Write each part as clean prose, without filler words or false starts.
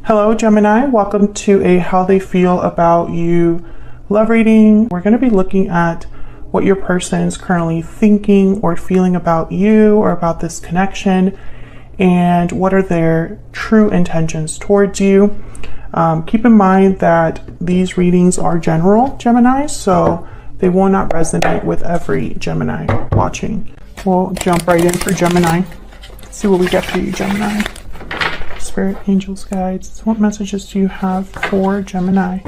Hello Gemini, welcome to a how they feel about you love reading. We're going to be looking at what your person is currently thinking or feeling about you or about this connection, and what are their true intentions towards you. Keep in mind that these readings are general, Gemini, so they will not resonate with every Gemini watching. We'll jump right in for Gemini. See what we get for you, Gemini. Spirit, angels, guides, what messages do you have for Gemini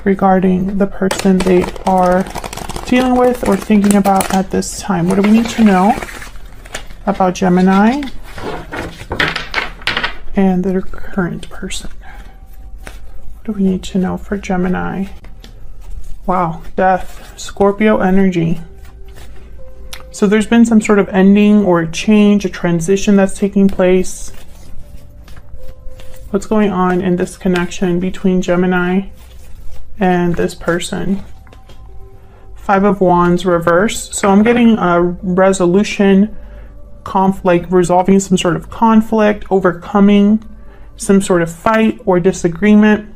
regarding the person they are dealing with or thinking about at this time? What do we need to know about Gemini and their current person? What do we need to know for Gemini? Wow, death, Scorpio energy. So there's been some sort of ending or a change, a transition that's taking place. What's going on in this connection between Gemini and this person? Five of Wands reverse. So I'm getting a resolution, like resolving some sort of conflict, overcoming some sort of fight or disagreement.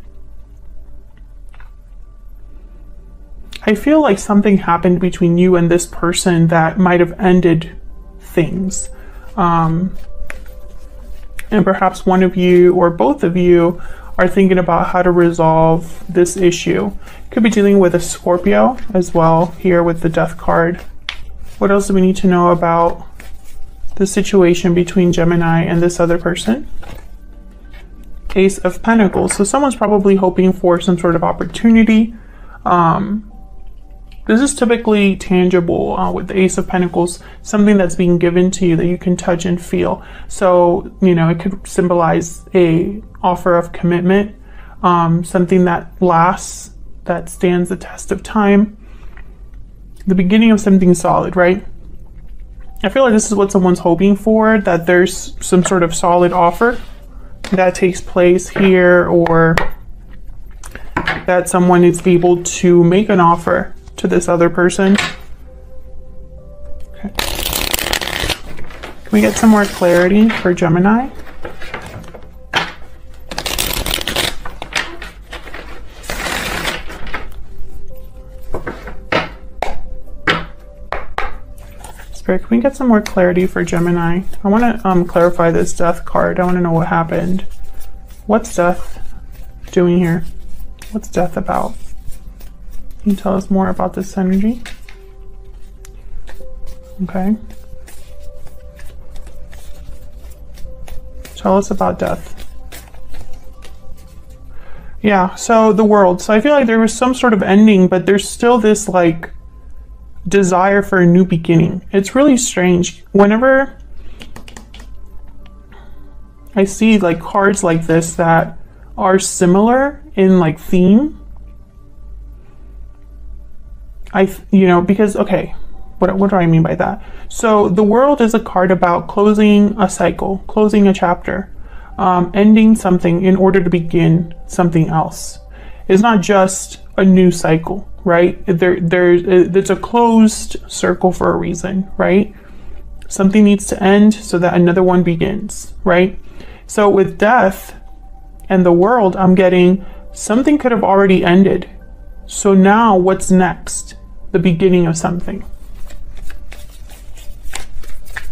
I feel like something happened between you and this person that might have ended things. And perhaps one of you or both of you are thinking about how to resolve this issue. Could be dealing with a Scorpio as well here with the Death card. What else do we need to know about the situation between Gemini and this other person? Ace of Pentacles. So someone's probably hoping for some sort of opportunity. This is typically tangible with the Ace of Pentacles, something that's being given to you that you can touch and feel. So, you know, it could symbolize a offer of commitment, something that lasts, that stands the test of time. The beginning of something solid, right? I feel like this is what someone's hoping for, that there's some sort of solid offer that takes place here, or that someone is able to make an offer to this other person. Okay. Can we get some more clarity for Gemini? Spirit, can we get some more clarity for Gemini? I want to clarify this Death card. I want to know what happened. What's Death doing here? What's Death about? Can you tell us more about this energy? Okay. Tell us about Death. Yeah, so the World. So I feel like there was some sort of ending, but there's still this like desire for a new beginning. It's really strange. Whenever I see like cards like this that are similar in like theme, because, okay, what do I mean by that? So the World is a card about closing a cycle, closing a chapter, ending something in order to begin something else. It's not just a new cycle, right? It's a closed circle for a reason, right? Something needs to end so that another one begins, right? So with Death and the World, I'm getting something could have already ended. So now what's next? The beginning of something.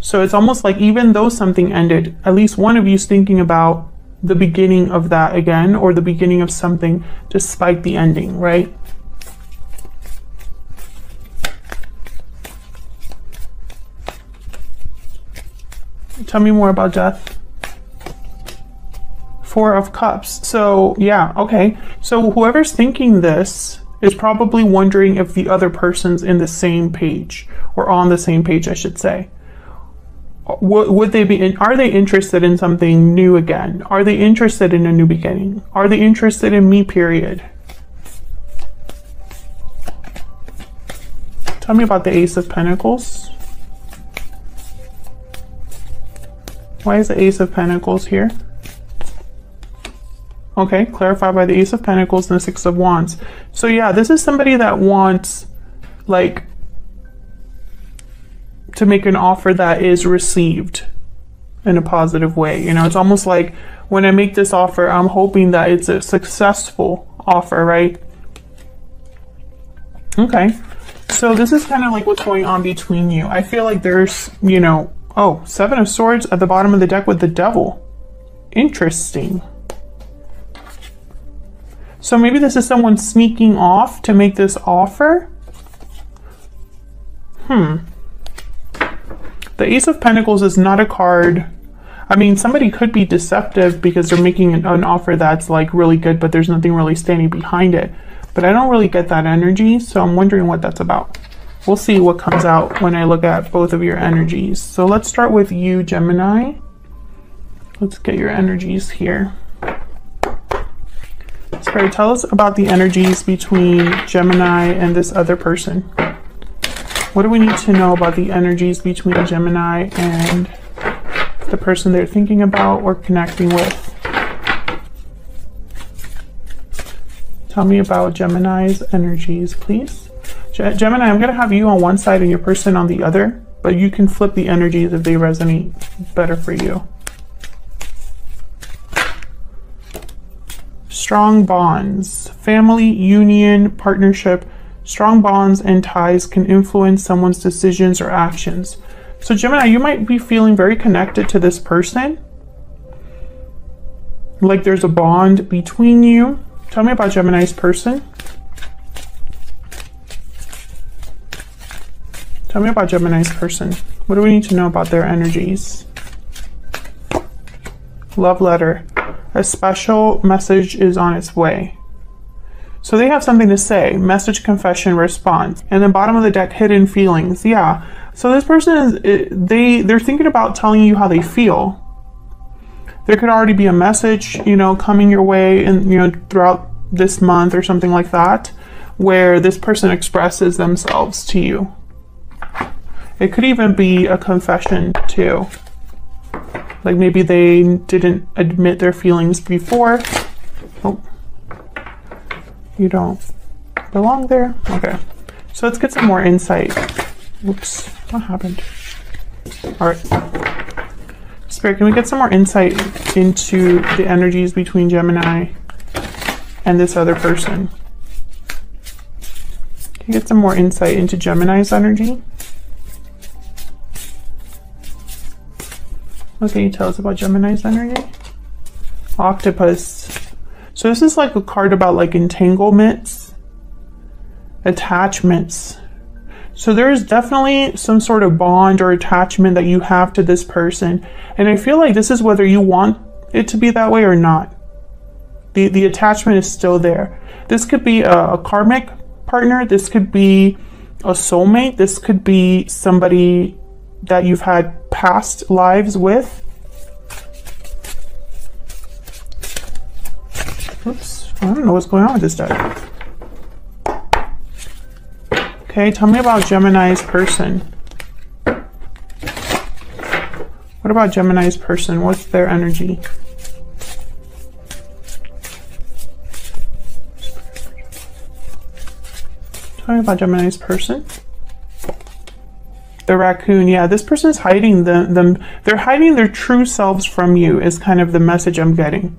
So it's almost like even though something ended, at least one of you is thinking about the beginning of that again, or the beginning of something despite the ending, right? Tell me more about Death. Four of Cups. So yeah, okay. So whoever's thinking this is probably wondering if the other person's in the same page, or on the same page, I should say. Would they be are they interested in something new again? Are they interested in a new beginning? Are they interested in me, period? Tell me about the Ace of Pentacles. Why is the Ace of Pentacles here? Okay, clarified by the Ace of Pentacles and the Six of Wands. So yeah, this is somebody that wants, like, to make an offer that is received. in a positive way. You know, it's almost like when I make this offer, I'm hoping that it's a successful offer, right? Okay. So this is kind of like what's going on between you. I feel like there's, you know, oh, 7 of Swords at the bottom of the deck with the Devil. Interesting. So maybe this is someone sneaking off to make this offer. The Ace of Pentacles is not a card. I mean, somebody could be deceptive because they're making an offer that's like really good, but there's nothing really standing behind it. But I don't really get that energy, so I'm wondering what that's about. We'll see what comes out when I look at both of your energies. So let's start with you, Gemini. Let's get your energies here. Spirit, tell us about the energies between Gemini and this other person. What do we need to know about the energies between Gemini and the person they're thinking about or connecting with? Tell me about Gemini's energies, please. Gemini, I'm going to have you on one side and your person on the other, but you can flip the energies if they resonate better for you. Strong bonds, family, union, partnership. Strong bonds and ties can influence someone's decisions or actions. So Gemini, you might be feeling very connected to this person. Like there's a bond between you. Tell me about Gemini's person. Tell me about Gemini's person. What do we need to know about their energies? Love letter. A special message is on its way. So they have something to say. Message, confession, response. And then bottom of the deck, hidden feelings. Yeah. So this person is, they're thinking about telling you how they feel. There could already be a message, you know, coming your way and, you know, throughout this month or something like that, where this person expresses themselves to you. It could even be a confession too. Like maybe they didn't admit their feelings before. Oh, you don't belong there. Okay, so let's get some more insight. Whoops, what happened? All right, Spirit, can we get some more insight into the energies between Gemini and this other person? Can you get some more insight into Gemini's energy? What can you tell us about Gemini's energy? Octopus. So this is like a card about like entanglements, attachments. So there is definitely some sort of bond or attachment that you have to this person. And I feel like this is whether you want it to be that way or not. The attachment is still there. This could be a karmic partner. This could be a soulmate. This could be somebody that you've had past lives with. Oops, I don't know what's going on with this deck. Okay, tell me about Gemini's person. What about Gemini's person? What's their energy? Tell me about Gemini's person. The raccoon, yeah, this person's hiding them. They're hiding their true selves from you is kind of the message I'm getting.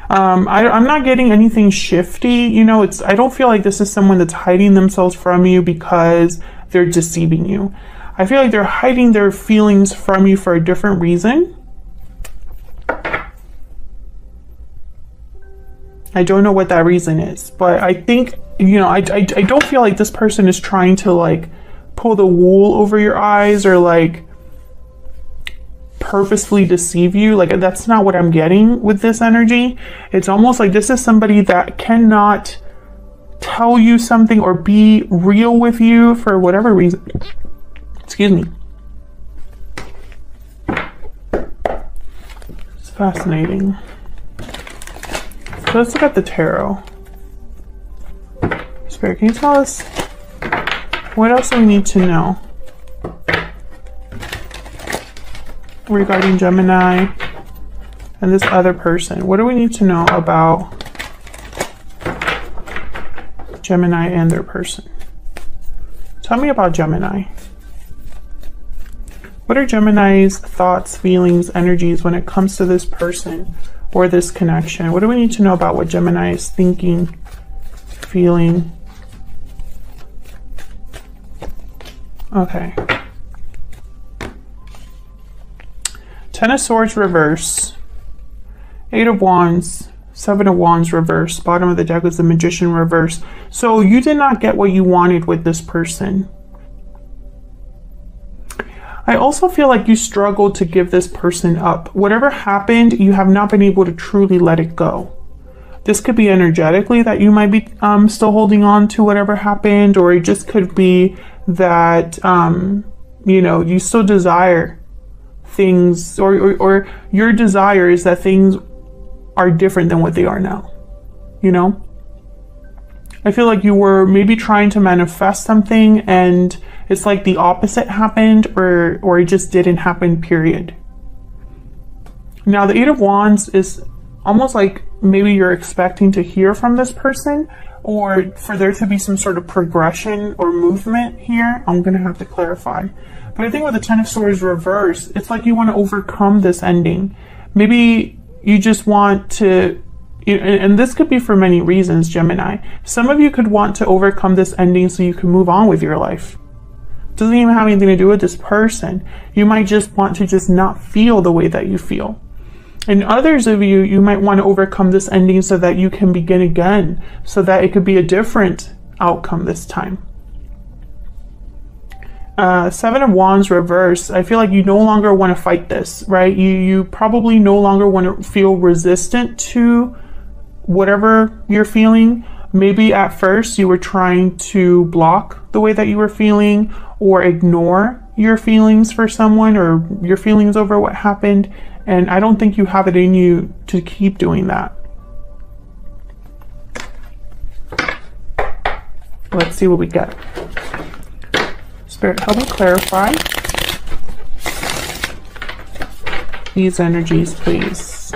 I'm not getting anything shifty, you know, I don't feel like this is someone that's hiding themselves from you because they're deceiving you. I feel like they're hiding their feelings from you for a different reason. I don't know what that reason is, but I think, you know, I don't feel like this person is trying to like pull the wool over your eyes or like purposefully deceive you. Like that's not what I'm getting with this energy. It's almost like this is somebody that cannot tell you something or be real with you for whatever reason. Excuse me. It's fascinating. So let's look at the tarot. Spirit, can you tell us what else do we need to know regarding Gemini and this other person? What do we need to know about Gemini and their person? Tell me about Gemini. What are Gemini's thoughts, feelings, energies when it comes to this person or this connection? What do we need to know about what Gemini is thinking, feeling? Okay. Ten of Swords reverse. Eight of Wands. Seven of Wands reverse. Bottom of the deck was the Magician reverse. So you did not get what you wanted with this person. I also feel like you struggled to give this person up. Whatever happened, you have not been able to truly let it go. This could be energetically that you might be still holding on to whatever happened, or it just could be that, you know, you still desire things, or your desire is that things are different than what they are now, you know? I feel like you were maybe trying to manifest something and it's like the opposite happened, or it just didn't happen, period. Now, the Eight of Wands is almost like maybe you're expecting to hear from this person, or for there to be some sort of progression or movement here. I'm going to have to clarify. But I think with the Ten of Swords reverse, it's like you want to overcome this ending. Maybe you just want to, and this could be for many reasons, Gemini. Some of you could want to overcome this ending so you can move on with your life. Doesn't even have anything to do with this person. You might just want to just not feel the way that you feel. And others of you, you might want to overcome this ending so that you can begin again, so that it could be a different outcome this time. Seven of Wands reverse. I feel like you no longer want to fight this, right? You probably no longer want to feel resistant to whatever you're feeling. Maybe at first you were trying to block the way that you were feeling, or ignore your feelings for someone, or your feelings over what happened. And I don't think you have it in you to keep doing that. Let's see what we get. Spirit, help me clarify these energies, please.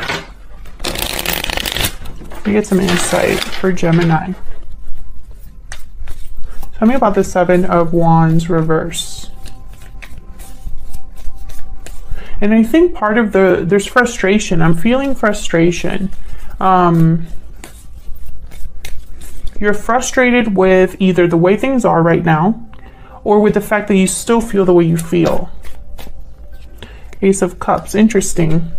We get some insight for Gemini. Tell me about the Seven of Wands reverse. And I think part of there's frustration. I'm feeling frustration. You're frustrated with either the way things are right now, or with the fact that you still feel the way you feel. Ace of Cups, interesting.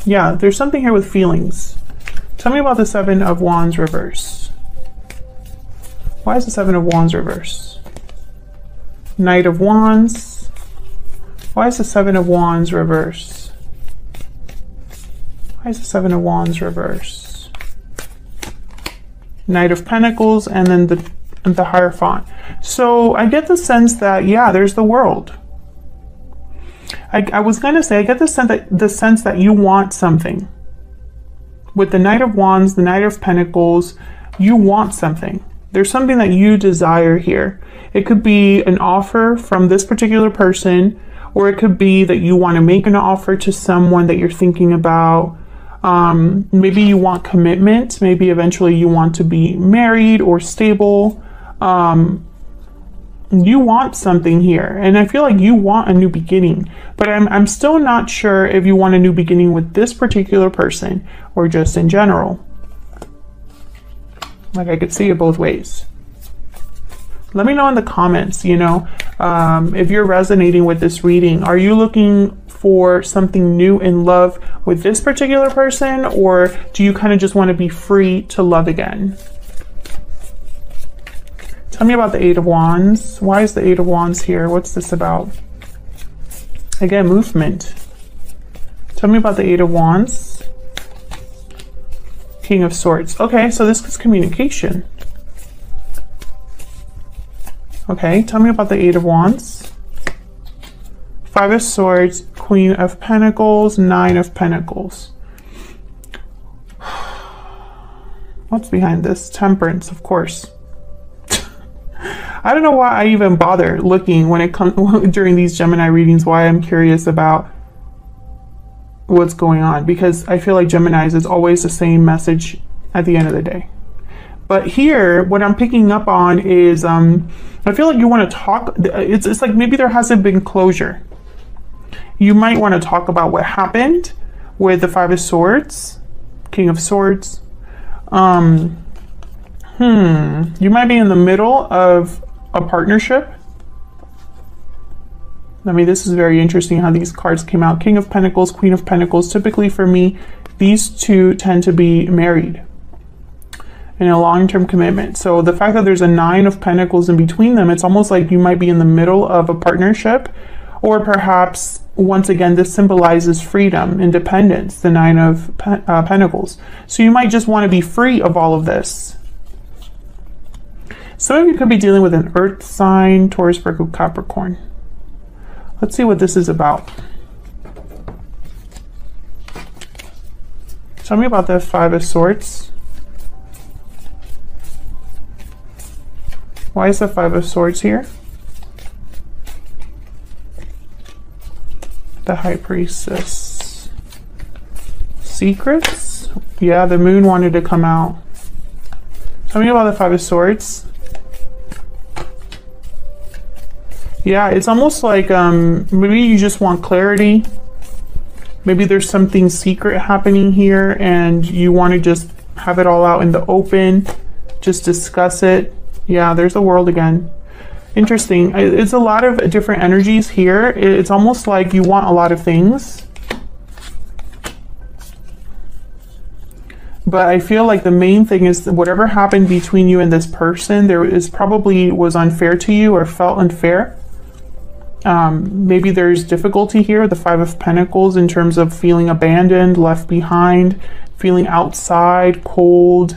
Yeah, there's something here with feelings. Tell me about the Seven of Wands reverse. Why is the Seven of Wands reverse? Knight of Wands. Why is the Seven of Wands reverse? Why is the Seven of Wands reverse? Knight of Pentacles, and then the Hierophant. So I get the sense that, yeah, there's the World. I was going to say, I get the sense that you want something. With the Knight of Wands, the Knight of Pentacles, you want something. There's something that you desire here. It could be an offer from this particular person, or it could be that you want to make an offer to someone that you're thinking about. Maybe you want commitment. Maybe eventually you want to be married or stable. You want something here, and I feel like you want a new beginning, but I'm still not sure if you want a new beginning with this particular person or just in general. Like, I could see it both ways. Let me know in the comments, you know, if you're resonating with this reading. Are you looking for something new in love with this particular person, or do you kind of just want to be free to love again? Tell me about the Eight of Wands. Why is the Eight of Wands here? What's this about? Again, movement. Tell me about the Eight of Wands. King of Swords. Okay, so this is communication. Okay, tell me about the Eight of Wands. Five of Swords, Queen of Pentacles, Nine of Pentacles. What's behind this? Temperance, of course. I don't know why I even bother looking when it comes during these Gemini readings, why I'm curious about what's going on, because I feel like Gemini's is always the same message at the end of the day. But here, what I'm picking up on is, I feel like you want to talk. It's like maybe there hasn't been closure. You might want to talk about what happened with the Five of Swords, King of Swords. You might be in the middle of a partnership. I mean, this is very interesting how these cards came out. King of Pentacles, Queen of Pentacles. Typically for me, these two tend to be married in a long-term commitment. So the fact that there's a Nine of Pentacles in between them, it's almost like you might be in the middle of a partnership, or perhaps, once again, this symbolizes freedom, independence, the Nine of Pentacles. So you might just want to be free of all of this. Some of you could be dealing with an earth sign, Taurus, Virgo, Capricorn. Let's see what this is about. Tell me about the Five of Swords. Why is the Five of Swords here? The High Priestess. Secrets? Yeah, the moon wanted to come out. Tell me about the Five of Swords. Yeah, it's almost like maybe you just want clarity. Maybe there's something secret happening here and you want to just have it all out in the open. Just discuss it. Yeah, there's the World again. Interesting. It's a lot of different energies here. It's almost like you want a lot of things. But I feel like the main thing is that whatever happened between you and this person, there is probably was unfair to you or felt unfair. Maybe there's difficulty here, the Five of Pentacles, in terms of feeling abandoned, left behind, feeling outside, cold.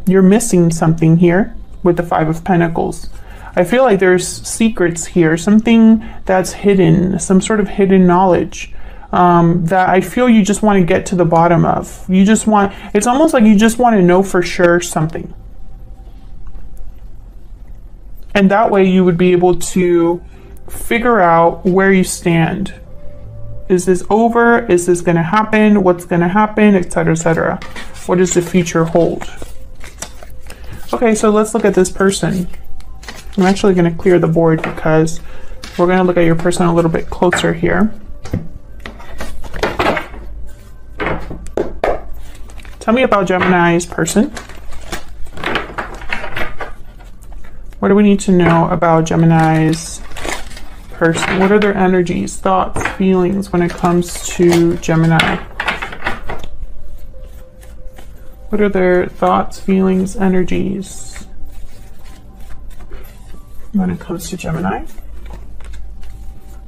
You're missing something here with the Five of Pentacles. I feel like there's secrets here, something that's hidden, some sort of hidden knowledge that I feel you just want to get to the bottom of. You just want, it's almost like you just want to know for sure something. And that way you would be able to figure out where you stand. Is this over? Is this going to happen? What's going to happen? Etc., etc. What does the future hold? Okay, so let's look at this person. I'm actually going to clear the board because we're going to look at your person a little bit closer here. Tell me about Gemini's person. What do we need to know about Gemini's person? What are their energies, thoughts, feelings when it comes to Gemini? What are their thoughts, feelings, energies when it comes to Gemini?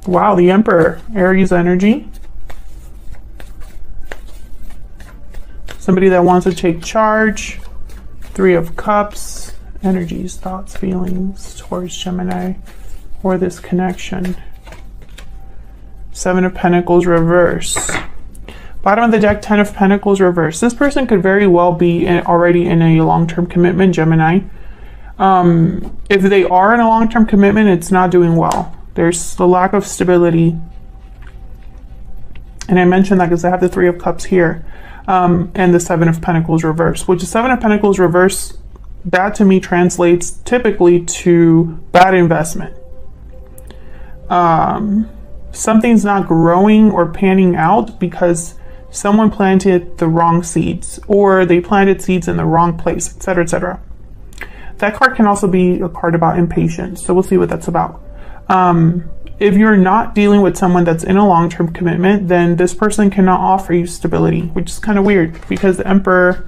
Wow, the Emperor, Aries energy. Somebody that wants to take charge. Three of Cups. Energies, thoughts, feelings towards Gemini or this connection. Seven of Pentacles reverse. Bottom of the deck, Ten of Pentacles reverse. This person could very well be already in a long-term commitment, Gemini. If they are in a long-term commitment, it's not doing well. There's the lack of stability. And I mentioned that because I have the Three of Cups here and the Seven of Pentacles reverse, which is Seven of Pentacles reverse. That to me translates typically to bad investment. Something's not growing or panning out because someone planted the wrong seeds or they planted seeds in the wrong place, etc., etc. That card can also be a card about impatience. So we'll see what that's about. If you're not dealing with someone that's in a long-term commitment, then this person cannot offer you stability, which is kind of weird because the Emperor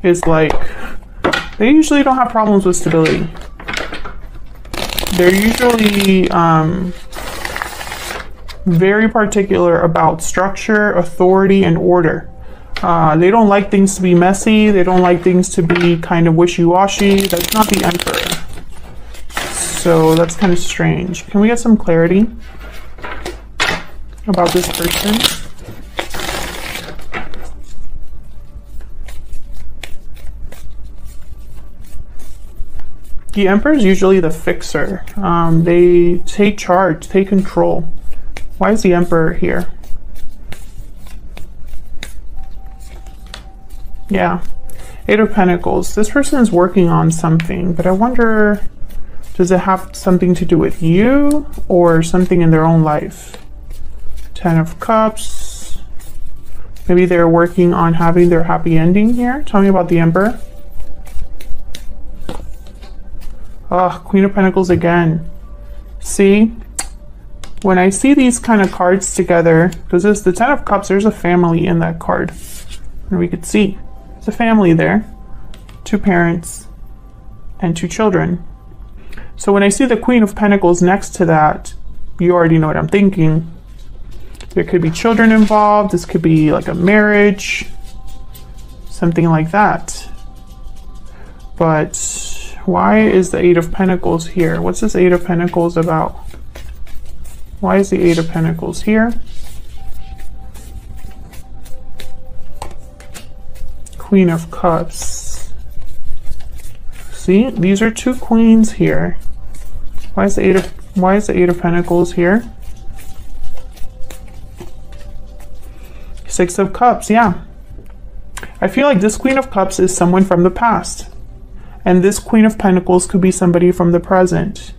is like, they usually don't have problems with stability. They're usually very particular about structure, authority, and order. They don't like things to be messy. They don't like things to be kind of wishy-washy. That's not the Emperor. So that's kind of strange. Can we get some clarity about this person? The Emperor is usually the fixer. They take charge, take control. Why is the Emperor here? Yeah. Eight of Pentacles. This person is working on something, but I wonder, does it have something to do with you or something in their own life? Ten of Cups. Maybe they're working on having their happy ending here. Tell me about the Emperor. Oh, Queen of Pentacles again. See, when I see these kind of cards together, because this the Ten of Cups, there's a family in that card. And we could see there's a family there. 2 parents and 2 children. So when I see the Queen of Pentacles next to that, you already know what I'm thinking. There could be children involved. This could be like a marriage, something like that. But why is the Eight of Pentacles here? What's this Eight of Pentacles about? Why is the Eight of Pentacles here? Queen of Cups. See, these are 2 queens here. Why is the Eight of Pentacles here? 6 of Cups, yeah. I feel like this Queen of Cups is someone from the past. And this Queen of Pentacles could be somebody from the present.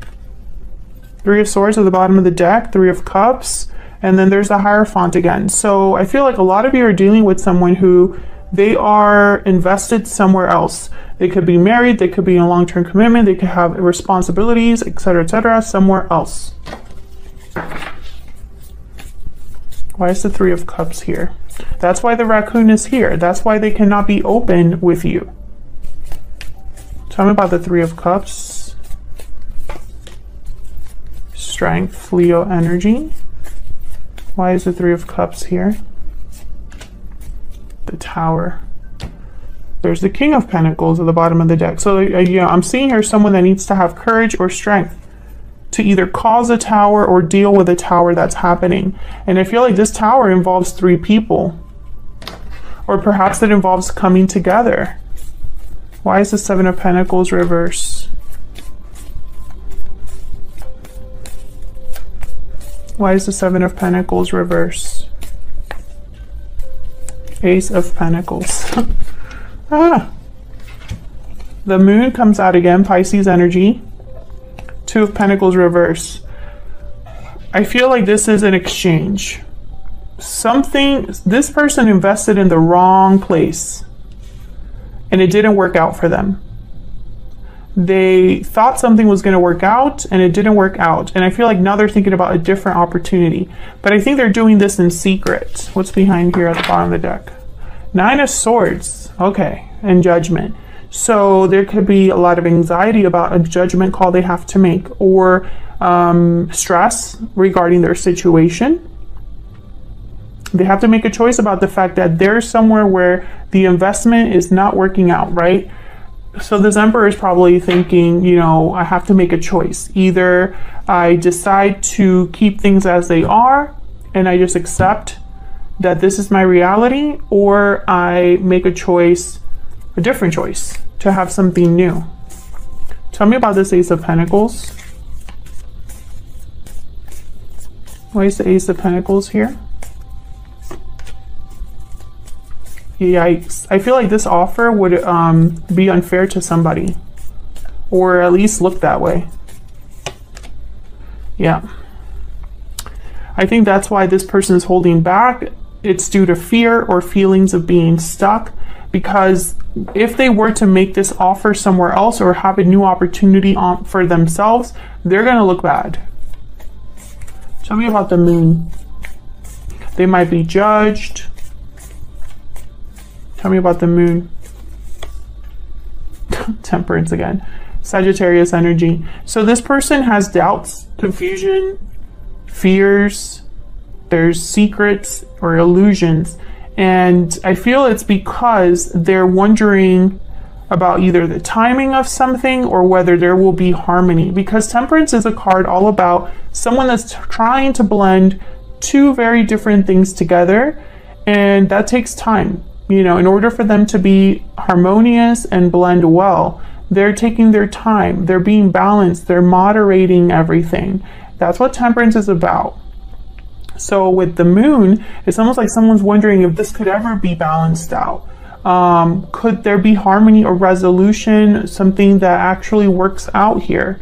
3 of Swords at the bottom of the deck, 3 of Cups, and then there's the Hierophant again. So I feel like a lot of you are dealing with someone who they are invested somewhere else. They could be married, they could be in a long-term commitment, they could have responsibilities, etc., somewhere else. Why is the 3 of Cups here? That's why the raccoon is here. That's why they cannot be open with you. Tell me about the 3 of Cups. Strength, Leo energy. Why is the 3 of Cups here? The Tower. There's the King of Pentacles at the bottom of the deck. So, I'm seeing here someone that needs to have courage or strength to either cause a tower or deal with a tower that's happening. And I feel like this tower involves 3 people. Or perhaps it involves coming together. Why is the 7 of Pentacles reverse? Why is the 7 of Pentacles reverse? Ace of Pentacles. The Moon comes out again, Pisces energy. 2 of Pentacles reverse. I feel like this is an exchange. This person invested in the wrong place and it didn't work out for them. They thought something was going to work out and it didn't work out. And I feel like now they're thinking about a different opportunity. But I think they're doing this in secret. What's behind here at the bottom of the deck? 9 of Swords. Okay. And Judgment. So there could be a lot of anxiety about a judgment call they have to make, or stress regarding their situation. They have to make a choice about the fact that there's somewhere where the investment is not working out, right? So this Emperor is probably thinking, I have to make a choice. Either I decide to keep things as they are and I just accept that this is my reality, or I make a choice, a different choice, to have something new. Tell me about this Ace of Pentacles. Why is the Ace of Pentacles here? Yikes. I feel like this offer would be unfair to somebody, or at least look that way. Yeah. I think that's why this person is holding back. It's due to fear or feelings of being stuck, because if they were to make this offer somewhere else or have a new opportunity for themselves, they're going to look bad. Tell me about the Moon. They might be judged. Tell me about the Moon. Temperance again. Sagittarius energy. So this person has doubts, confusion, fears. There's secrets or illusions. And I feel it's because they're wondering about either the timing of something or whether there will be harmony. Because Temperance is a card all about someone that's trying to blend 2 very different things together. And that takes time. In order for them to be harmonious and blend well, they're taking their time. They're being balanced. They're moderating everything. That's what Temperance is about. So with the Moon, it's almost like someone's wondering if this could ever be balanced out. Could there be harmony or resolution, something that actually works out here?